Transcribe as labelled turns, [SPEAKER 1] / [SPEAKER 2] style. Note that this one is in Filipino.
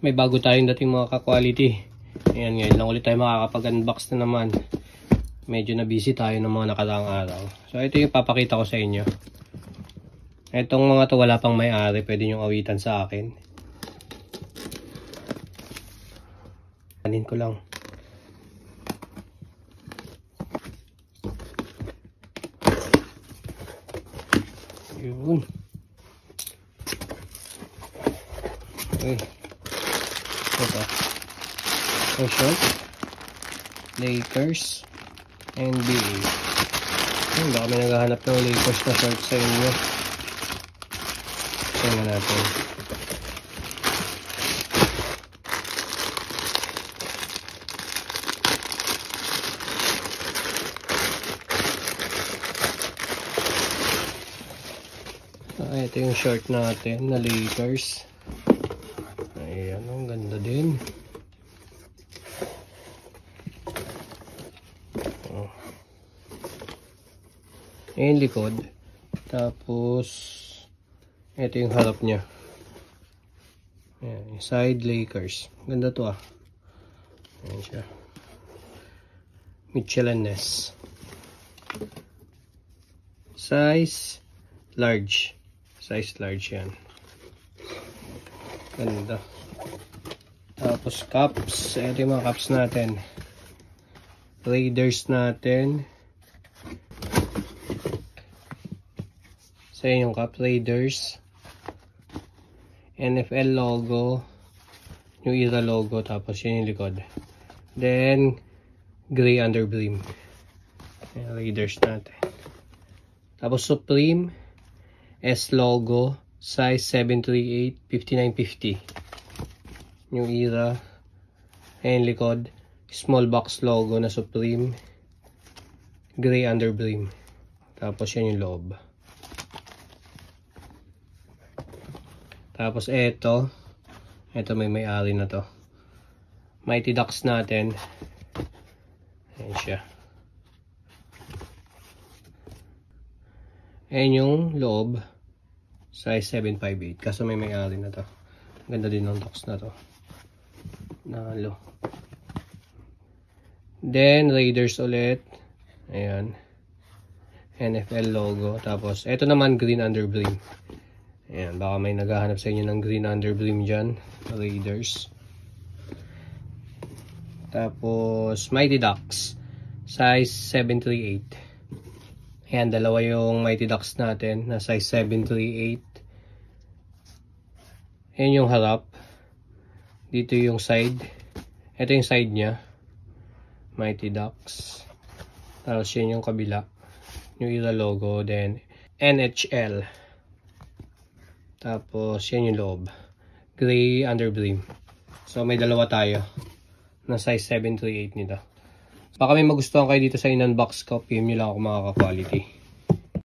[SPEAKER 1] May bago tayong dating mga ka-quality. Ayan, ngayon lang ulit tayo makakapag-unbox na naman. Medyo na busy tayo ng mga nakaraang araw. So ito yung papakita ko sa inyo. Itong mga to wala pang may-ari, pwede nyong awitan sa akin. Kanin ko lang. Yun. Okay. Ito. So short. Lakers. NBA. Baka may naghahanap ng Lakers na short sa inyo. Tingnan natin. Ito yung short natin na Lakers. Ayan, ang ganda din. Ayan likod. Tapos ito yung harap niya. Ayan, side Lakers. Ganda to ah. Ayan siya. Mitchell & Ness. Size large. Size large yan. Ganda. Tapos cups. Ito yung mga cups natin. Raiders natin. So yun yung cup. Raiders. NFL logo. New Era logo. Tapos yun yung likod. Then gray underbrim. Ayan, Raiders natin. Tapos Supreme. S logo, size 738, 5950. New Era. Ayan likod. Small box logo na Supreme. Gray underbrim. Tapos yan yung loob. Tapos eto. Eto may-ari na to. Mighty Ducks natin. Ayan siya. Ayan yung loob. Size 758. Kaso may-ari na to. Ganda din ng Ducks na to. Nalo. Then Raiders ulit. Ayan. NFL logo. Tapos ito naman green underbrim. Ayan. Baka may naghahanap sa inyo ng green underbrim dyan. Raiders. Tapos Mighty Ducks. Size 738. Ayan, dalawa yung Mighty Ducks natin na size 738. Ayan yung harap. Dito yung side. Ito yung side niya. Mighty Ducks. Tapos yun yung kabila. New Era logo. Then NHL. Tapos yan yung loob. Gray underbrim. So may dalawa tayo na size 738 nito. Baka may magustuhan kayo dito sa in-unbox ko, PM nyo lang ako mga ka-quality.